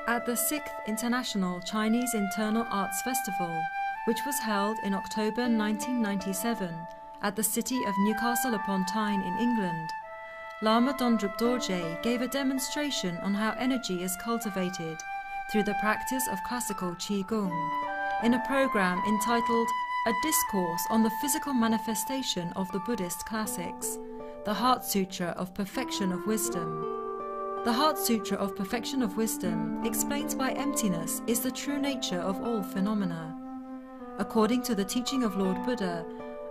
At the 6th International Chinese Internal Arts Festival, which was held in October 1997 at the city of Newcastle upon Tyne in England, Lama Dondrup Dorje gave a demonstration on how energy is cultivated through the practice of classical Qigong in a program entitled A Discourse on the Physical Manifestation of the Buddhist Classics, the Heart Sutra of Perfection of Wisdom. The Heart Sutra of Perfection of Wisdom explains why emptiness is the true nature of all phenomena. According to the teaching of Lord Buddha,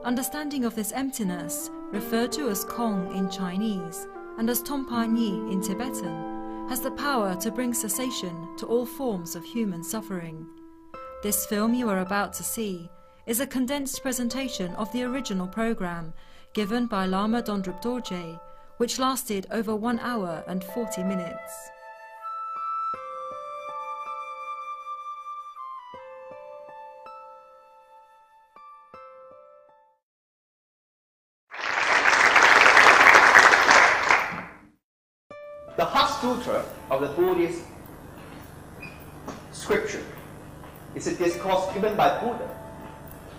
understanding of this emptiness, referred to as Kong in Chinese and as Tongpa Nyi in Tibetan, has the power to bring cessation to all forms of human suffering. This film you are about to see is a condensed presentation of the original program given by Lama Dondrup Dorje, which lasted over 1 hour and 40 minutes. The Heart Sutra of the Buddhist scripture is a discourse given by Buddha.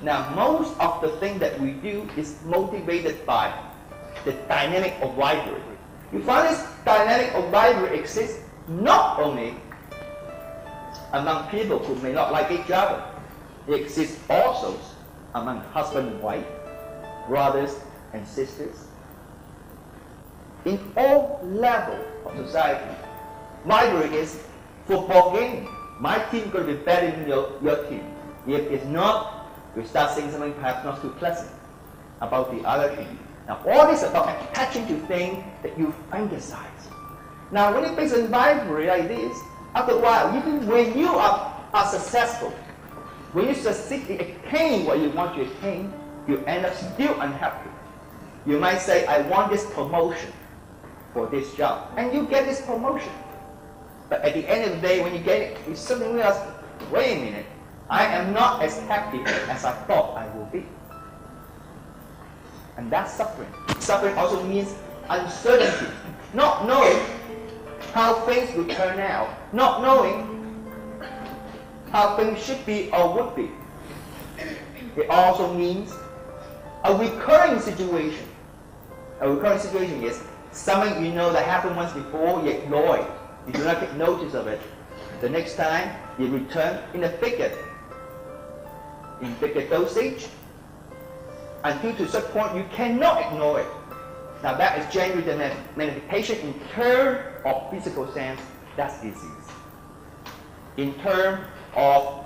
Now, most of the thing that we do is motivated by the dynamic of rivalry. You find this dynamic of rivalry exists not only among people who may not like each other, it exists also among husband and wife, brothers and sisters. In all levels of society, rivalry is football game. My team going to be better than your team. If it's not, you start saying something perhaps not too pleasant about the other team. Now, all this is about attaching to things that you fantasize. Now, when it's based on rivalry like this, after a while, even when you are successful, when you succeed in attaining what you want to attain, you end up still unhappy. You might say, I want this promotion for this job, and you get this promotion. But at the end of the day, when you get it, you suddenly realize, wait a minute, I am not as happy as I thought I will be. And that's suffering. Suffering also means uncertainty, not knowing how things will turn out, not knowing how things should be or would be. It also means a recurring situation. A recurring situation is something you know that happened once before, you ignore it. You do not take notice of it. The next time, you return in bigger dosage, until to such point you cannot ignore it. Now that is generally the manifestation in terms of physical sense, that's disease. In terms of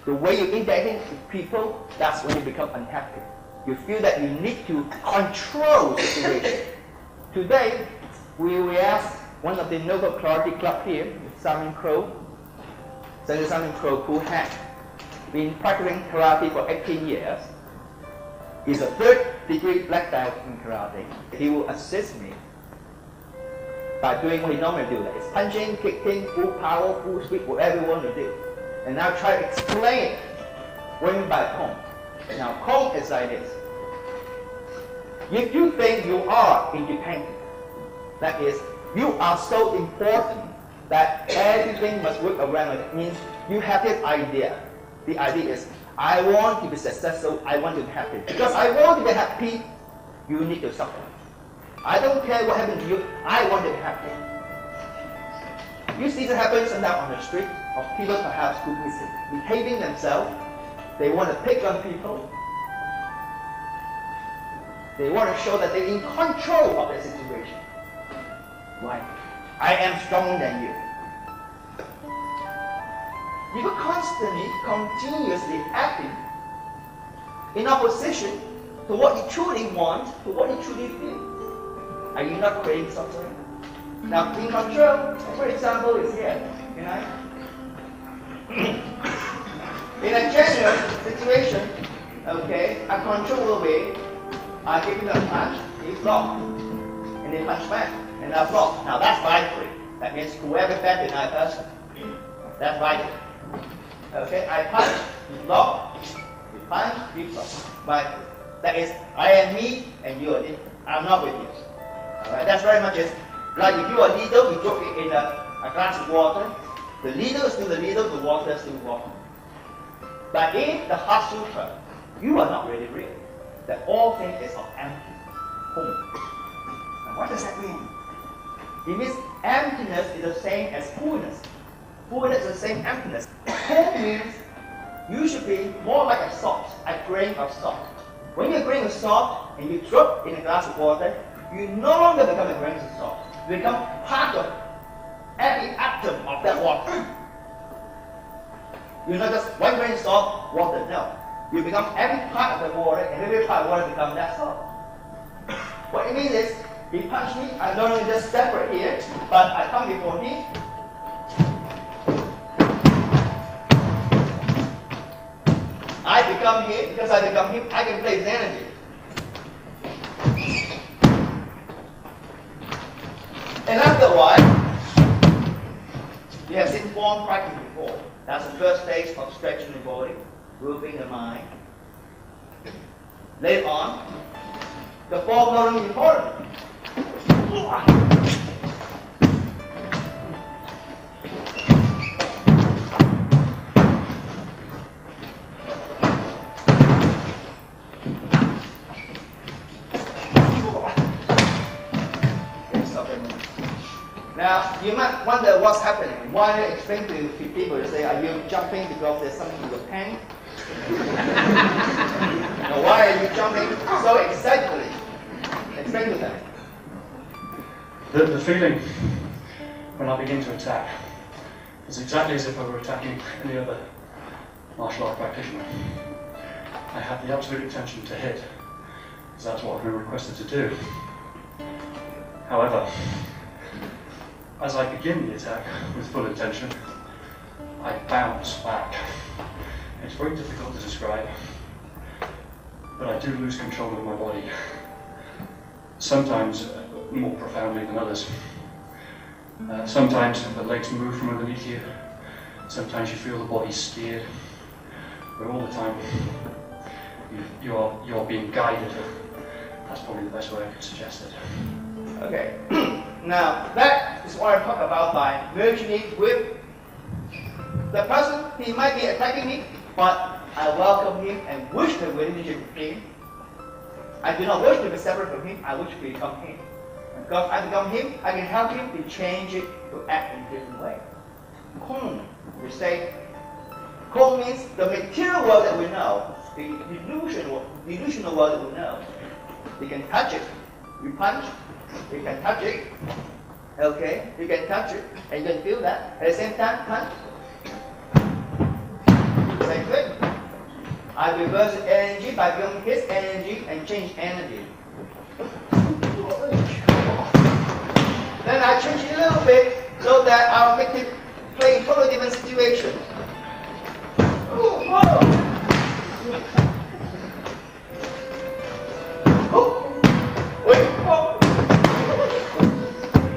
the way you interact with people, that's when you become unhappy. You feel that you need to control the situation. Today, we will ask one of the Nobel Karate Club here, Simon Crow, Senator Simon Crow, who has been practicing karate for 18 years. He's a 3rd-degree black belt in karate. He will assist me by doing what he normally does. It's punching, kicking, full power, full speed, whatever you want to do. And I'll try to explain going by Kong. Now, Kong is like this. If you think you are independent, that is, you are so important that everything must work around it, it means you have this idea. The idea is, I want to be successful, I want to be happy. Because I want to be happy, you need to suffer. I don't care what happened to you, I want to be acting. You see that happens sometimes on the street of people perhaps who is behaving themselves. They want to pick on people. They want to show that they're in control of the situation. Why? I am stronger than you. You are constantly, continuously acting in opposition to what you truly want, to what you truly feel. Are you not creating suffering? Now, in control, for example, is here. You know? In a general situation, okay, I control the way. I give you a punch, you block, and then punch back, and I block. Now that's rivalry. That means whoever bad deny person. That's rivalry. Okay, I punch, you block, you punch, you block. But that is, I am me and you are different. I'm not with you. Alright, that's very much it. Like if you are a needle, you drop it in a glass of water. The needle is still the needle, the water is still water. But in the Heart Sutra, you are not really real. That all things is of empty. Now what does that mean? It means emptiness is the same as fullness. Fullness is the same emptiness. Full means you should be more like a salt, a grain of salt. When you're a grain of salt and you drop in a glass of water, you no longer become a grain of salt. You become part of every atom of that water. You're not just one grain of salt, water, no. You become every part of the water, and every part of water becomes that salt. What it means is, he punched me, I'm not only just separate here, but I come before him. I become him, because I become him, I can play his energy. And after a while, you have seen form practice before. That's the first stage of stretching the body, moving the mind. Later on, the form not only important. Now, you might wonder what's happening. Why I explain to people, you say, are you jumping because there's something in your pants? Now, why are you jumping so excitedly? Explain to them. The feeling when I begin to attack is exactly as if I were attacking any other martial art practitioner. I have the absolute intention to hit, because that's what I've been requested to do. However, as I begin the attack with full intention, I bounce back. It's very difficult to describe, but I do lose control of my body. Sometimes more profoundly than others. Sometimes the legs move from underneath you. Sometimes you feel the body steered. But all the time, you're being guided. That's probably the best way I could suggest it. Okay. Now, that is what I talk about by merging it with the person. He might be attacking me, but I welcome him and wish the relationship with him. I do not wish to be separate from him, I wish to become him. Because I become him, I can help him to change it, to act in a different way. Kung, we say, Kung means the material world that we know, the delusional world that we know. You can touch it, you punch, you can touch it, okay, you can touch it, and you can feel that. At the same time, punch. Same thing. I reverse energy by feeling his energy and change energy. Then I change it a little bit so that I'll make it play in totally different situation.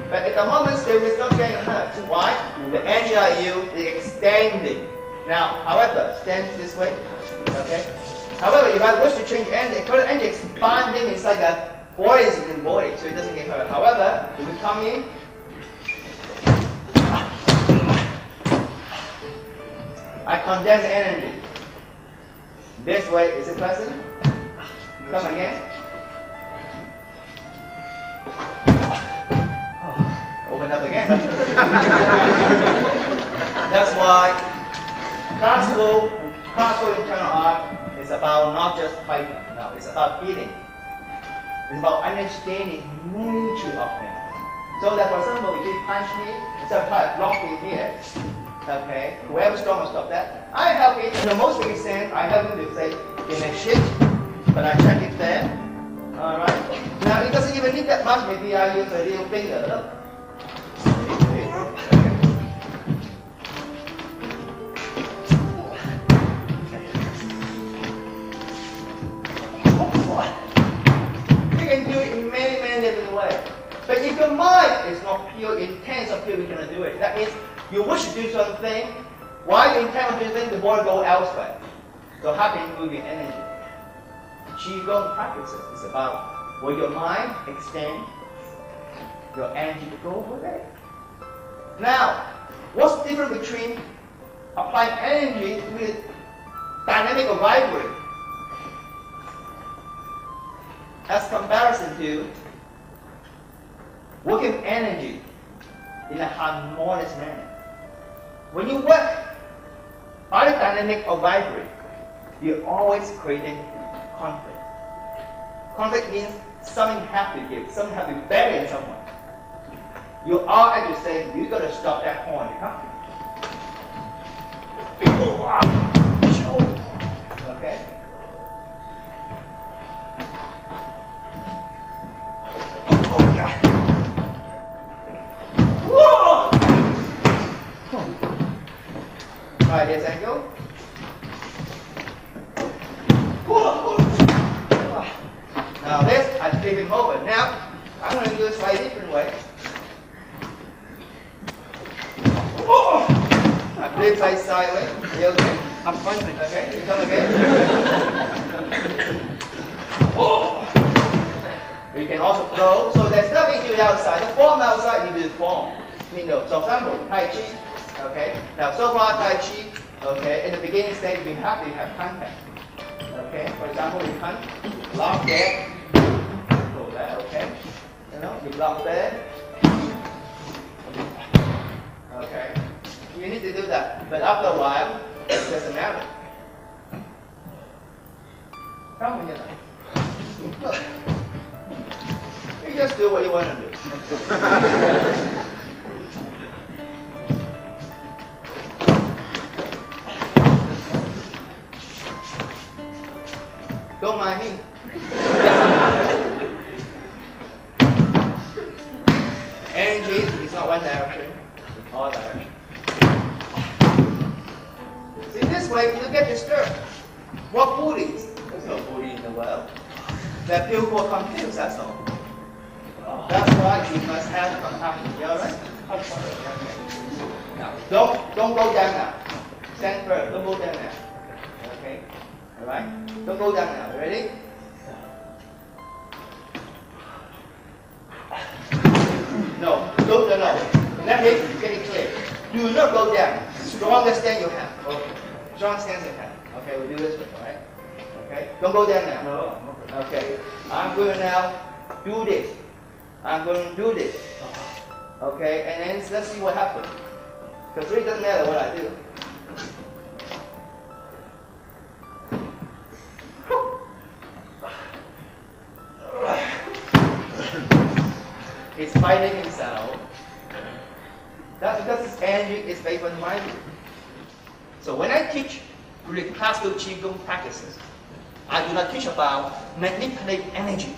But at the moment, there is not getting hurt. Why? The energy I use is extending. Now, however, stand this way. Okay. However, if I wish to change energy, current energy expanding is like a buoyancy in the body, so it doesn't get hurt. However, if we come in, I condense energy. This way, is it present? Come again. went up again. That's why classical internal art is about not just fighting. No, it's about feeling. It's about understanding the nature of things. So that, for example, if you punch me, instead of trying to block me here, okay, whoever's strong will stop that. I help it, in the most basic sense, I help him to say, in a shit, but I check it there. Alright? Now, it doesn't even need that much, maybe I use a little finger. Look. You can do it in many, many different ways. But if your mind is not pure, intense or pure, you're going to do it. That means you wish to do something, while you intend on doing something, the body go elsewhere. So how can you move your energy? Qigong practices is about where your mind extends, your energy to go over there. Now, what's the difference between applying energy with dynamic or rivalry as comparison to working energy in a harmonious manner? When you work either dynamic or rivalry, you're always creating conflict. Conflict means something has to give, something has to be better in someone. You are actually saying, you got to stop that horn. Okay? Try this angle. Now this, I flip him over. Now, I'm going to do it slightly different way. I flip sideways. Are you okay? I'm fine. Okay, you come again. You can also throw. So there's nothing to do outside. The form outside, you do the form. So example, Tai Chi. Okay. Now so far Tai Chi, okay, in the beginning stage we have to have contact. Okay. For example, you punch, block there, go there, okay. You block there. Okay. You need to do that. But after a while, it doesn't matter. Come on, you just do what you want to do. Don't mind me. Energy is not one direction, it's all direction. See, this way you get disturbed. What Buddhists? There's no Buddhist in the world. They're people confused, that's all. That's why you must have compassion. You alright? Now, don't go down now. Stand firm, don't go down now. Okay? Alright? Don't go down now. Ready? No. Let me get it clear. Do not go down. Strongest stand you have. Okay. Strong stance you have. Okay, we'll do this one, alright? Okay? Don't go down now. No. Okay. I'm going to now do this. I'm going to do this. Okay? And then let's see what happens. Because it really doesn't matter what I do. He's fighting himself. That's because his energy is based on mind. So when I teach really classical Qigong practices, I do not teach about manipulating energy.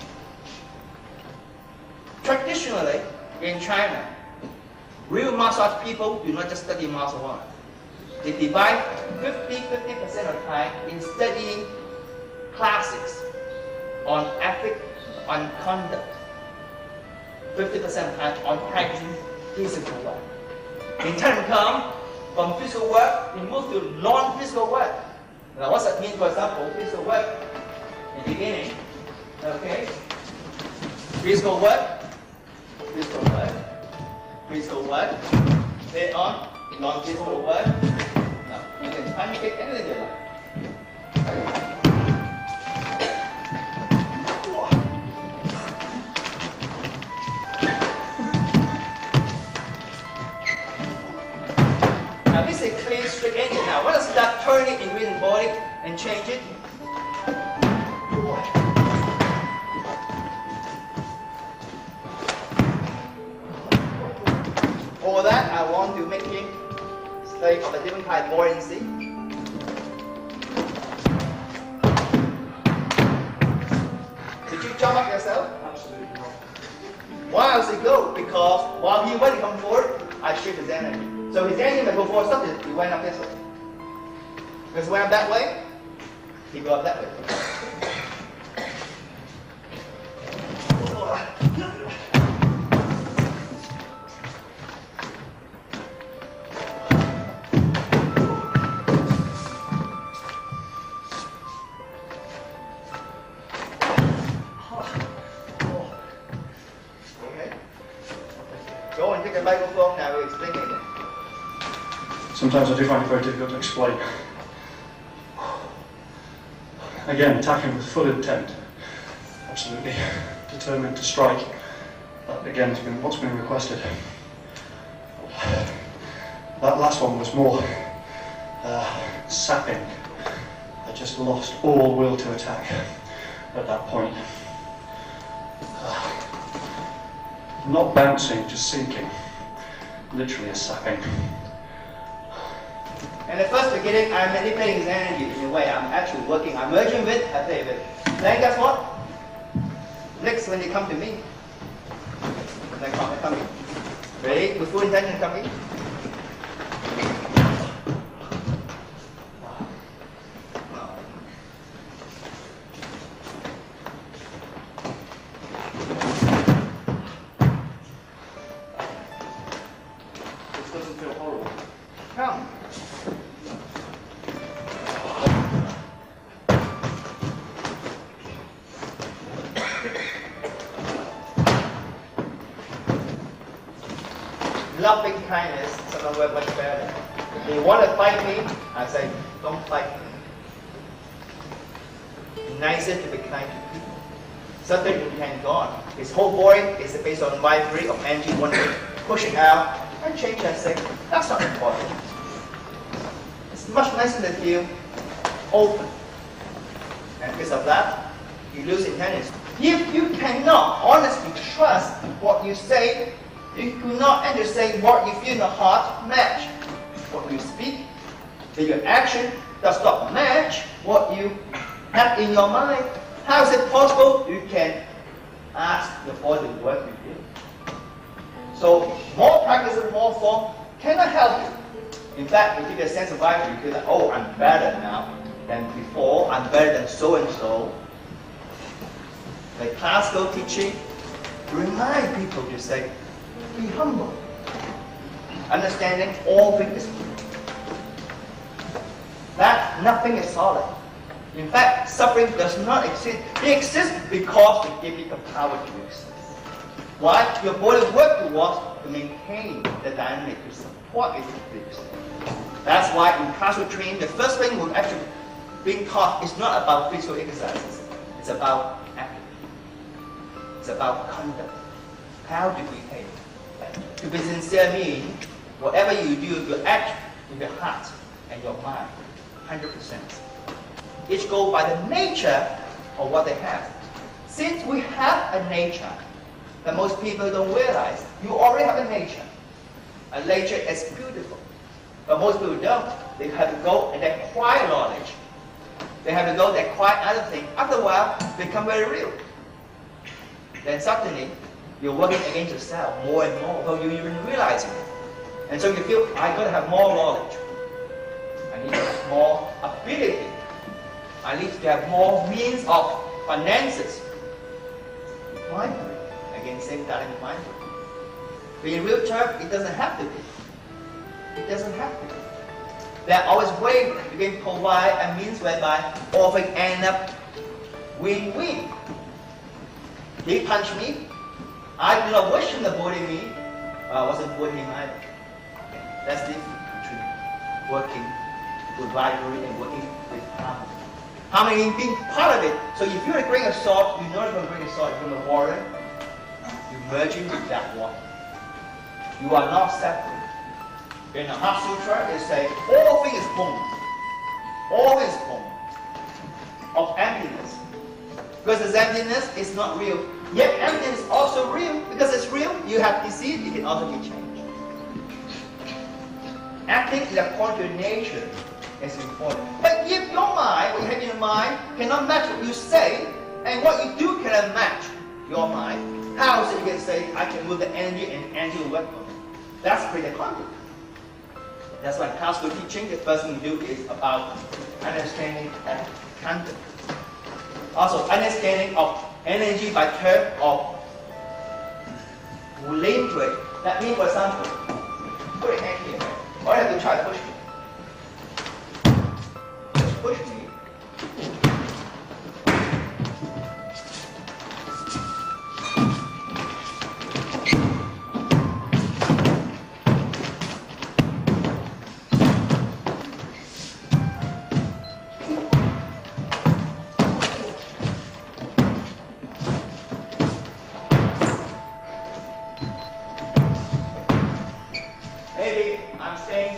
Traditionally, in China, real martial arts people do not just study martial arts. They divide 50% of the time in studying classics on ethics, on conduct. 50% of the time on practicing physical work. In time come, from physical work, we move to non-physical work. Now what's that mean? For example, physical work, in the beginning, okay? Physical work, later on, non-physical work. Now, you can try to get anything you like. Now this is a clean straight engine. Now when I start turning in within body and change it, for that I want to make it state of a different kind of buoyancy. Did you jump up yourself? Absolutely not. Why does it go? Because while he went to come forward, I shift his energy. So his energy may go forward, something, he went up this way. Because he went up that way, he go up that way. Okay. Go and take the microphone now, we'll explain it again. Sometimes I do find it very difficult to explain. Again, attacking with full intent, absolutely determined to strike. That again has been what's been requested. That last one was more sapping. I just lost all will to attack at that point. Not bouncing, just sinking. Literally a sapping. In the first beginning, I'm manipulating his energy in a way. I'm actually working. I'm merging with, I play with. Then guess what? Next, when they come to me, they come in. Ready? With full intention, come in. This doesn't feel horrible. Come. Loving kindness, sometimes work much better. If they want to fight me, I say, don't fight me. Be nicer to be kind to people. Something you can go on. His whole body is based on rivalry of energy, one way, pushing out and change and say, that's not important. It's much nicer to feel open. And because of that, you lose intelligence. If you cannot honestly trust what you say, you could not understand what you feel in the heart match what you speak. If your action does not match what you have in your mind, how is it possible you can ask the body to work with you? So more practice and more form cannot help you. In fact, you give a sense of rivalry. You feel like, oh, I'm better now than before. I'm better than so and so. Like classical teaching, remind people to say, be humble. Understanding all things is that nothing is solid. In fact, suffering does not exist. It exists because they give you the power to exist. Why? Your body works towards to maintain the dynamic to support it to exist. That's why in classical training, the first thing we're actually being taught is not about physical exercises. It's about acting. It's about conduct. How do we behave? To be sincere means whatever you do, you act with your heart and your mind, 100%. Each go by the nature of what they have. Since we have a nature that most people don't realize, you already have a nature. A nature is beautiful. But most people don't. They have to go and acquire knowledge. They have to go and acquire other things. After a while, they become very real. Then suddenly, you're working against yourself more and more without you even realizing it. And so you feel, I gotta have more knowledge. I need to have more ability. I need to have more means of finances. Mindful. Again, same dynamic mindful. But in real terms, it doesn't have to be. It doesn't have to be. There are always ways you can provide a means whereby all things end up win-win. He punched me. I do not wish him to bully me, but I wasn't bullying him either. Okay. That's the difference between working with rivalry and working with harmony. Harmony being part of it. So if you're bring a sword, you know you're going to bring a sword from a warrior, you merge into that one. You are not separate. In the Heart Sutra, it says all things is home. All is home of emptiness. Because this emptiness is not real. Yet emptiness is also real. Because it's real, you have disease, it can also be changed. Acting according to nature is important. But if your mind, what you have in your mind, cannot match what you say, and what you do cannot match your mind, how is it you can say, I can move the energy and energy will work for me? That's pretty conflict. That's why classical teaching, the first thing you do is about understanding and content. Also, understanding of energy by term of language. That means, for example, put your hand here. All you have to try to push me. Just push me. Maybe I'm saying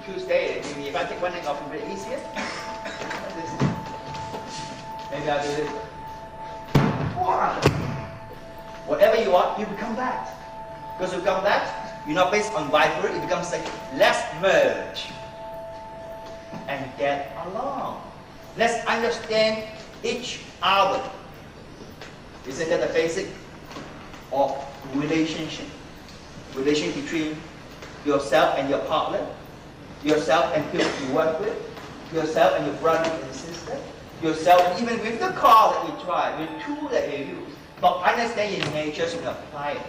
Tuesday. Maybe if I take one leg off, it'll be easier. Maybe I'll do this. Whatever you want, you become that. Because you become that, you're not based on rivalry. It becomes like, let's merge and get along. Let's understand each other. Isn't that the basic of relationship? Relation between yourself and your partner, yourself and people you work with, yourself and your brother and sister, yourself even with the car that you drive, with tool that you use. But understanding nature so you can apply it.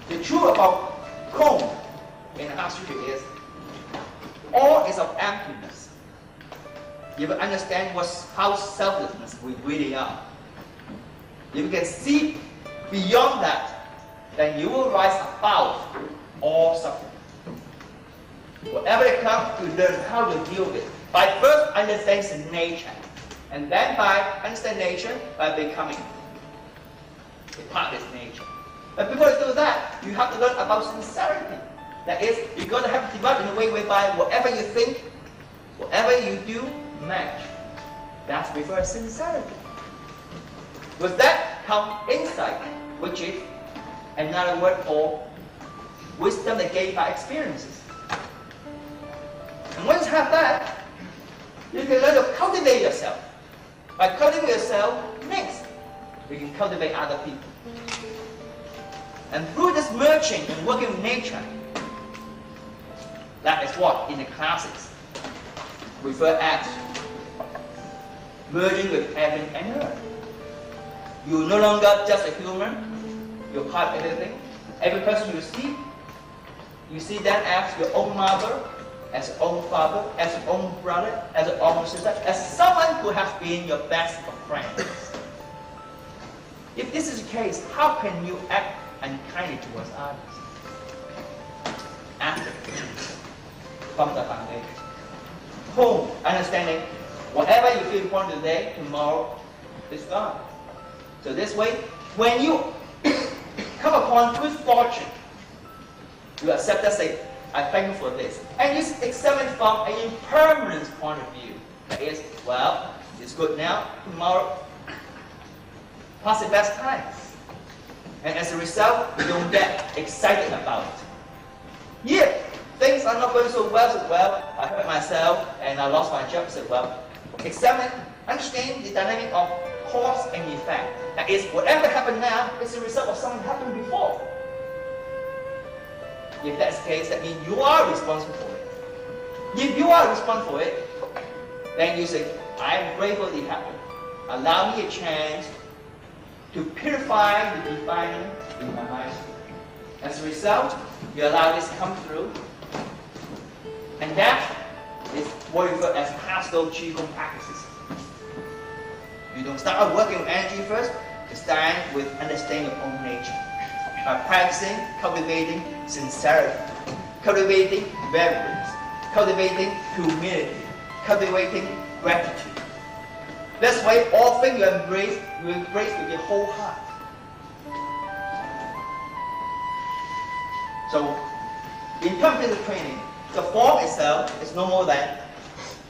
The truth about Kong in the Heart Sutra is all is of emptiness. You will understand how selflessness we really are. If you can see beyond that, then you will rise above all suffering. Whatever it comes, you learn how to deal with it. By first understanding nature, and then by understanding nature, by becoming a part of this nature. But before you do that, you have to learn about sincerity. That is, you're going to have to develop in a way whereby whatever you think, whatever you do, match. That's before sincerity. With that comes insight, which is another word for wisdom that gained by experiences. And once you have that, you can learn to cultivate yourself. By cultivating yourself, next, you can cultivate other people. And through this merging and working with nature, that is what in the classics refer as merging with heaven and earth. You're no longer just a human, you're part of everything. Every person you see them as your own mother, as your own father, as your own brother, as your own sister, as someone who has been your best of friends. If this is the case, how can you act unkindly towards others? After, from the foundation. Home, understanding, whatever you feel important today, tomorrow is gone. So this way, when you come upon good fortune, you accept that, say, I thank you for this. And you examine from an impermanence point of view. That is, well, it's good now, tomorrow, pass the best times. And as a result, you don't get excited about it. If things are not going so well, I hurt myself and I lost my job, so well, examine, understand the dynamic of cause and effect. That is, whatever happened now is a result of something happened before. If that's the case, that means you are responsible for it. If you are responsible for it, then you say, I am grateful it happened. Allow me a chance to purify the defining in my mind. As a result, you allow this to come through. And that is what we refer as classical Qigong practices. You don't start out working with energy first, you start with understanding your own nature. By practicing, cultivating sincerity, cultivating reverence, cultivating humility, cultivating gratitude. This way, all things you embrace with your whole heart. So, In terms of the training, the form itself is no more than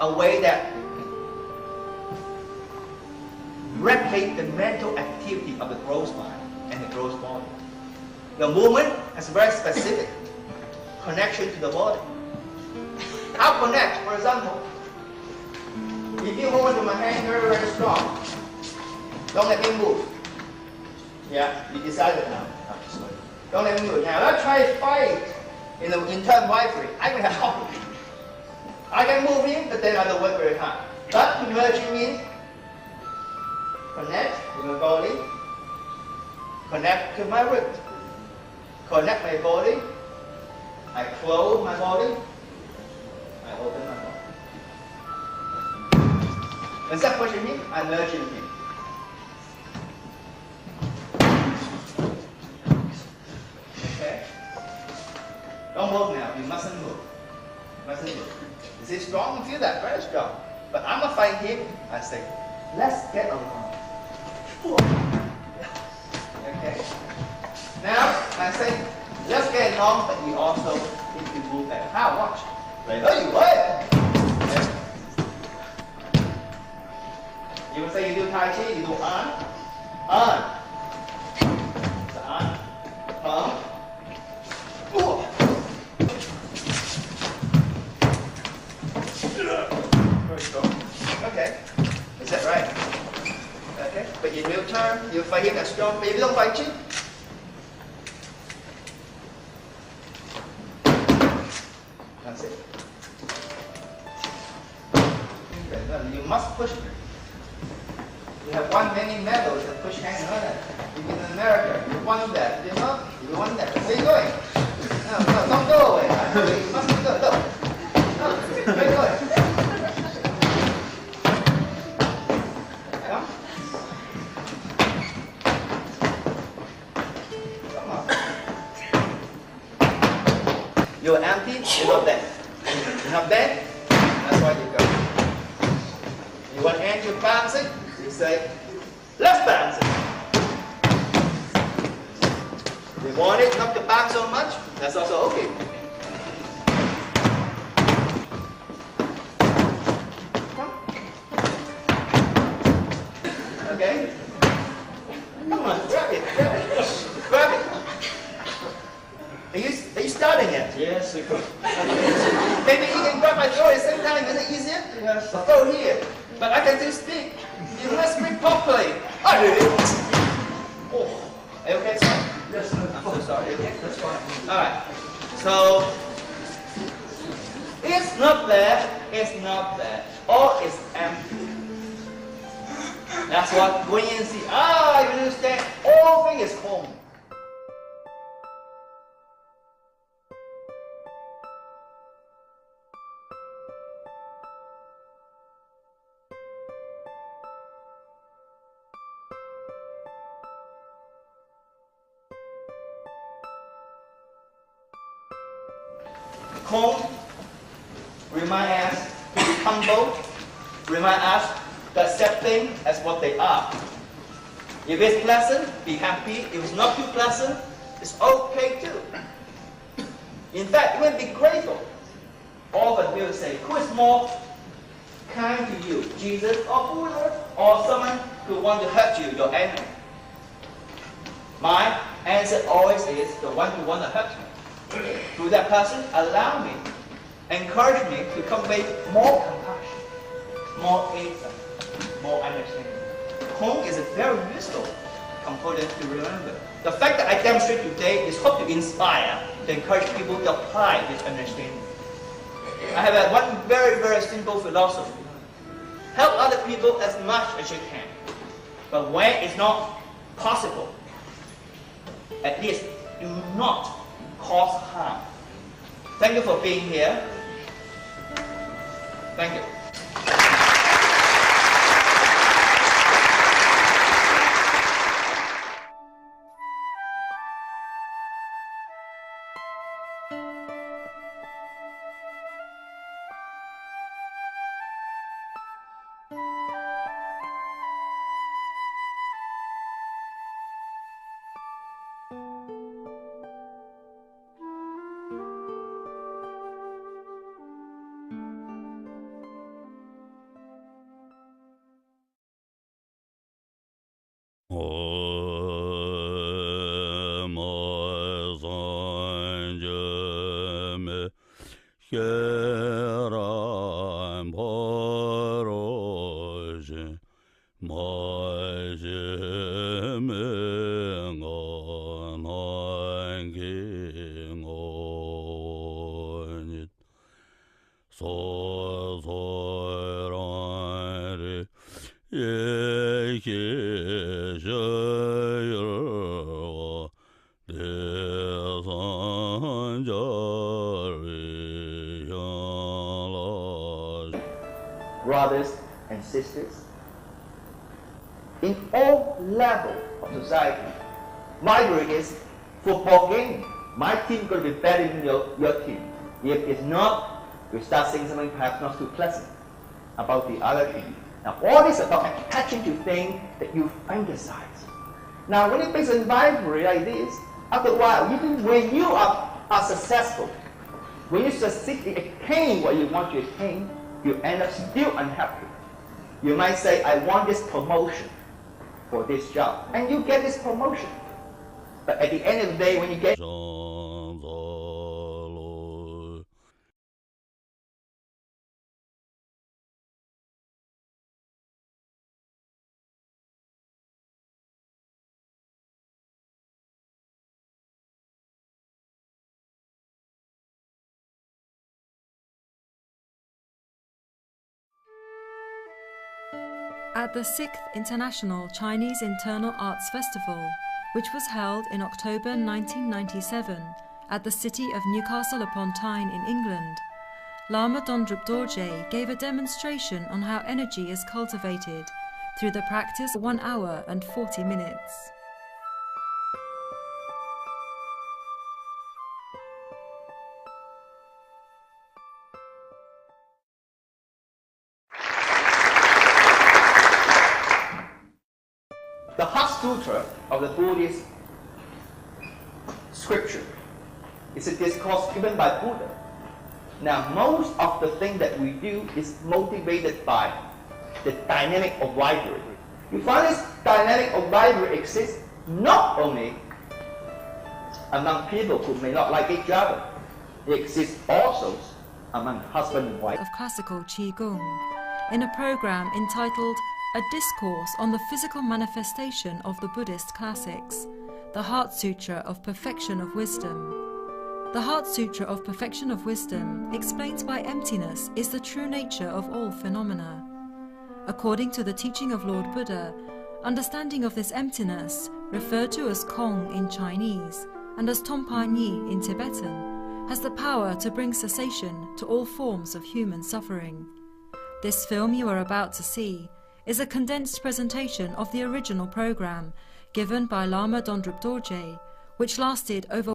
a way that replicate the mental activity of the gross mind and the gross body. The movement has a very specific connection to the body. How connect? For example, if you hold onto my hand very, very strong, don't let me move. Yeah, you decided now. Don't let me move. Now let's try to fight in the internal rivalry. I will have conflict. I can move in, but then I don't work very hard. But emerging means connect to my body, connect to my ribs, connect my body, I close my body, I open my body. When that pushing me, I merge in him. Okay? Don't move now, you mustn't move. Mustn't move. Is he strong? You feel that? Very strong. But I'm gonna fight him, I say, let's get along. Okay? Now, I say, let's get along, but we also need to move back. How? Watch. Right? Oh, you what? You would say you do Tai Chi, you do on. So on. Very strong. Okay. Is that right? Okay. But in real term, you fight him as strong, but if you don't fight him, that's it. Okay, no, you must push. We have won many medals that push hand and other. You've been in America, you won that, you know? You won that. Where are you going? No, don't go away. You mustn't go. No. Where are you going? Come. Come on. You're empty, you're not there. You're not there, that's why you go. You want hand to bounce it, you say, let's bounce it. You want it not to bounce so much, that's also okay. Come. Okay? Come on, grab it. Grab it. Are you starting it? Yes, we could. Maybe you can grab my throat at the same time, is it easier? Yes. Go here. But I can still speak. You must speak properly. I did it. Oh. Are you okay, sir? Yes, I'm so sorry. Okay, that's fine. Alright. So, it's not there. All is empty. That's what going in and see. I understand. All thing is home. Home, remind us to be humble, remind us to accept things as what they are. If it's pleasant, be happy. If it's not too pleasant, it's okay too. In fact, even be grateful. Often people say, who is more kind to you, Jesus or Buddha, or someone who wants to hurt you, your enemy? My answer always is the one who wants to hurt me. Through that person, allow me, encourage me to convey more compassion, more insight, more understanding. Home is a very useful component to remember. The fact that I demonstrate today is hope to inspire, to encourage people to apply this understanding. I have one very, very simple philosophy. Help other people as much as you can. But when it's not possible, at least do not cause harm. Thank you for being here. Thank you. 계란 버러지 마지맹은 안기오니 소소라리 예기저여 brothers and sisters, in all levels of society, rivalry is football game. My team going to be better than your team. If it's not, you start saying something perhaps not too pleasant about the other team. Now, all this is about attaching to things that you fantasize. Now, when it based on rivalry like this, after a while, even when you are successful, when you succeed in attaining what you want to attain, you end up still unhappy. You might say, I want this promotion for this job, and you get this promotion. But at the end of the day, when you get At the 6th International Chinese Internal Arts Festival, which was held in October 1997 at the city of Newcastle upon Tyne in England, Lama Dondrup Dorje gave a demonstration on how energy is cultivated through the practice of 1 hour and 40 minutes. the Sutra of the Buddhist scripture is a discourse given by Buddha. Now, most of the thing that we do is motivated by the dynamic of rivalry. You find this dynamic of rivalry exists not only among people who may not like each other, it exists also among husband and wife. Of classical Qigong, in a program entitled A Discourse on the Physical Manifestation of the Buddhist Classics, the Heart Sutra of Perfection of Wisdom. The Heart Sutra of Perfection of Wisdom explains why emptiness is the true nature of all phenomena. According to the teaching of Lord Buddha, understanding of this emptiness, referred to as Kong in Chinese and as Tompa Nyi in Tibetan, has the power to bring cessation to all forms of human suffering. This film you are about to see is a condensed presentation of the original program given by Lama Dondrup Dorje, which lasted over